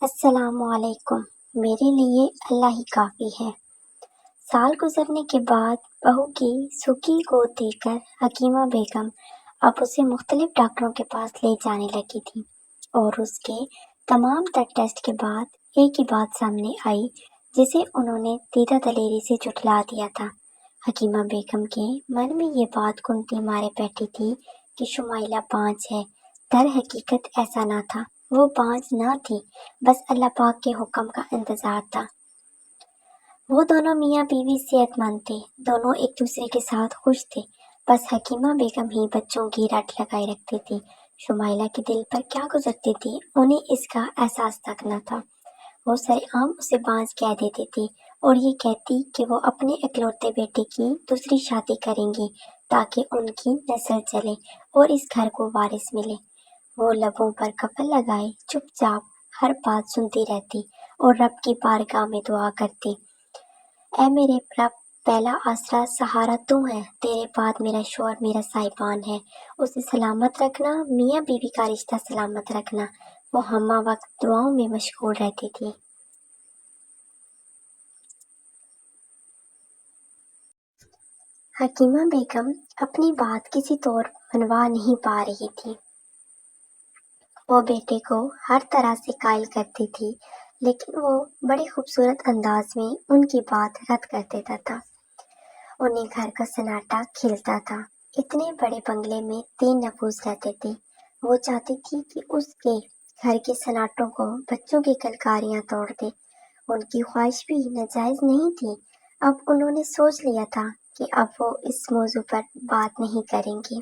السلام علیکم۔ میرے لیے اللہ ہی کافی ہے۔ سال گزرنے کے بعد بہو کی سوکھی گود دیکھ کر حکیمہ بیگم اب اسے مختلف ڈاکٹروں کے پاس لے جانے لگی تھی اور اس کے تمام تر ٹیسٹ کے بعد ایک ہی بات سامنے آئی جسے انہوں نے دیدہ دلیری سے جھٹلا دیا تھا۔ حکیمہ بیگم کے من میں یہ بات کنتی مارے بیٹھی تھی کہ شمائلہ بانجھ ہے۔ در حقیقت ایسا نہ تھا، وہ بانجھ نہ تھی، بس اللہ پاک کے حکم کا انتظار تھا۔ وہ دونوں میاں بیوی صحت مند تھے، دونوں ایک دوسرے کے ساتھ خوش تھے، بس حکیمہ بیگم ہی بچوں کی رٹ لگائے رکھتی تھی۔ شمائلہ کے دل پر کیا گزرتی تھی انہیں اس کا احساس تک نہ تھا۔ وہ سرعام اسے بانجھ کہہ دیتی تھی اور یہ کہتی کہ وہ اپنے اکلوتے بیٹے کی دوسری شادی کریں گی تاکہ ان کی نسل چلے اور اس گھر کو وارث ملے۔ وہ لبوں پر قفل لگائے چپ چاپ ہر بات سنتی رہتی اور رب کی بارگاہ میں دعا کرتی، اے میرے رب، پہلا آسرا سہارا تو ہے، تیرے بعد میرا شوہر میرا سائبان ہے، اسے سلامت رکھنا، میاں بیوی کا رشتہ سلامت رکھنا۔ وہ ہمہ وقت دعاؤں میں مشغول رہتی تھی۔ حکیمہ بیگم اپنی بات کسی طور منوا نہیں پا رہی تھی۔ وہ بیٹے کو ہر طرح سے قائل کرتی تھی لیکن وہ بڑے خوبصورت انداز میں ان کی بات رد کر دیتا تھا۔ انہیں گھر کا سناٹا کھلتا تھا۔ اتنے بڑے بنگلے میں 3 نفوس رہتے تھے۔ وہ چاہتی تھی کہ اس کے گھر کے سناٹوں کو بچوں کی کلکاریاں توڑ دے۔ ان کی خواہش بھی ناجائز نہیں تھی۔ اب انہوں نے سوچ لیا تھا کہ اب وہ اس موضوع پر بات نہیں کریں گی۔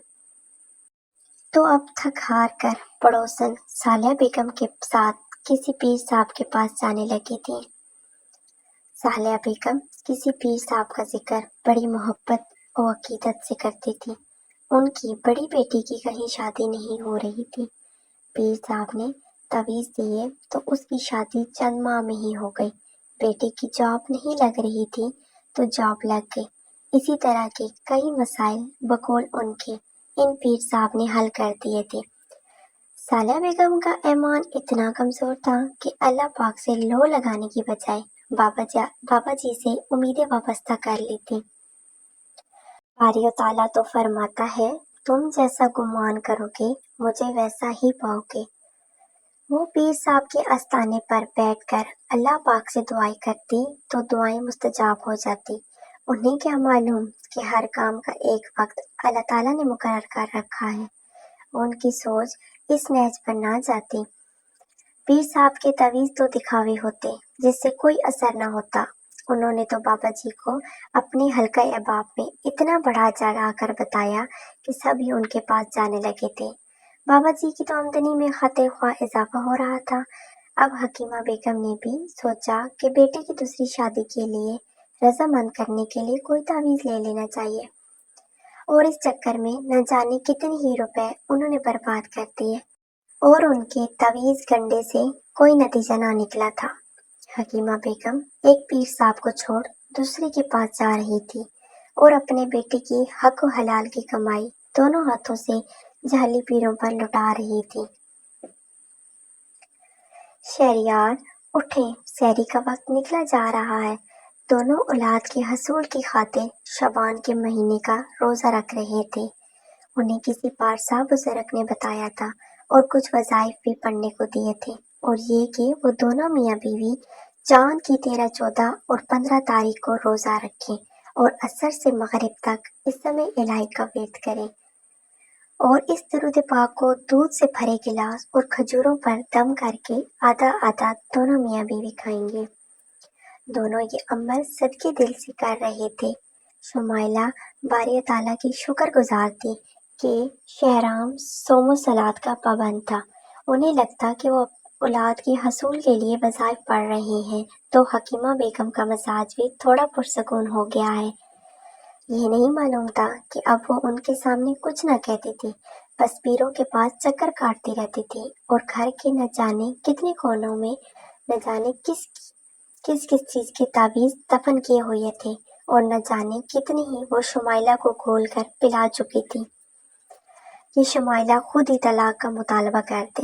تو اب تھک ہار کر پڑوسن صالحہ بیگم کے ساتھ کسی پیر صاحب کے پاس جانے لگی تھی۔ صالحہ بیگم کسی پیر صاحب کا ذکر بڑی محبت و عقیدت سے کرتی تھی۔ ان کی بڑی بیٹی کی کہیں شادی نہیں ہو رہی تھی۔ پیر صاحب نے تعویذ دیے تو اس کی شادی چند ماہ میں ہی ہو گئی۔ بیٹے کی جاب نہیں لگ رہی تھی تو جاب لگ گئی۔ اسی طرح کے کئی مسائل بقول ان کے ان پیر صاحب نے حل کر دیے تھے۔ صالحہ بیگم کا ایمان اتنا کمزور تھا کہ اللہ پاک سے لو لگانے کی بجائے بابا جی سے امیدیں وابستہ کر لی تھی۔ باری تعالیٰ تو فرماتا ہے، تم جیسا گمان کرو گے مجھے ویسا ہی پاؤ گے۔ وہ پیر صاحب کے آستانے پر بیٹھ کر اللہ پاک سے دعائیں کرتی تو دعائیں مستجاب ہو جاتی۔ انہیں کیا معلوم کہ ہر کام کا ایک وقت اللہ تعالیٰ نے مقرر کر رکھا ہے۔ ان کی سوچ اس نہج پر نہ جاتی۔ پیر صاحب کے تعویذ تو دکھاوے ہوتے جس سے کوئی اثر نہ ہوتا۔ انہوں نے تو بابا جی کو اپنے حلقہ احباب میں اتنا بڑھا چڑھا کر بتایا کہ سبھی ان کے پاس جانے لگے تھے۔ بابا جی کی تو آمدنی میں خاطر خواہ اضافہ ہو رہا تھا۔ اب حکیمہ بیگم نے بھی سوچا کہ بیٹے کی دوسری شادی کے لیے رضامند کرنے کے لیے کوئی تعویذ لے لینا چاہیے، اور اس چکر میں نہ جانے کتنے ہی روپے انہوں نے برباد کر دیے، اور ان کے تعویذ گنڈے سے کوئی نتیجہ نہ نکلا تھا۔ حکیمہ بیگم ایک پیر صاحب کو چھوڑ دوسرے کے پاس جا رہی تھی اور اپنے بیٹے کی حق و حلال کی کمائی دونوں ہاتھوں سے جعلی پیروں پر لٹا رہی تھی۔ شہریار اٹھیں، سحری کا وقت نکلا جا رہا ہے۔ دونوں اولاد کے حصول کی خاطر شعبان کے مہینے کا روزہ رکھ رہے تھے۔ انہیں کسی پارسا بزرگ نے بتایا تھا اور کچھ وظائف بھی پڑھنے کو دیے تھے، اور یہ کہ وہ دونوں میاں بیوی چاند کی 13، 14 اور 15 تاریخ کو روزہ رکھیں اور عصر سے مغرب تک اسم الہی کا ورد کریں، اور اس درود پاک کو دودھ سے بھرے گلاس اور کھجوروں پر دم کر کے آدھا آدھا دونوں میاں بیوی کھائیں گے۔ دونوں یہ عمل صدقے دل سے کر رہے تھے۔ شمائلہ باری تعالیٰ کی شکر گزار تھی کہ شہرام صوم و صلات کا پابند تھا۔ انہیں لگتا کہ وہ اولاد کے حصول کے لیے وظائف پڑھ رہے ہیں تو حکیمہ بیگم کا مزاج بھی تھوڑا پرسکون ہو گیا ہے۔ یہ نہیں معلوم تھا کہ اب وہ ان کے سامنے کچھ نہ کہتی تھی، بس پیروں کے پاس چکر کاٹتی رہتی تھی اور گھر کے نہ جانے کتنے کونوں میں نہ جانے کس چیز کے تعویذ دفن کیے ہوئے تھے، اور نہ جانے کتنے ہی وہ شمائلہ کو کھول کر پلا چکی تھی کہ شمائلہ خود ہی طلاق کا مطالبہ کر دے۔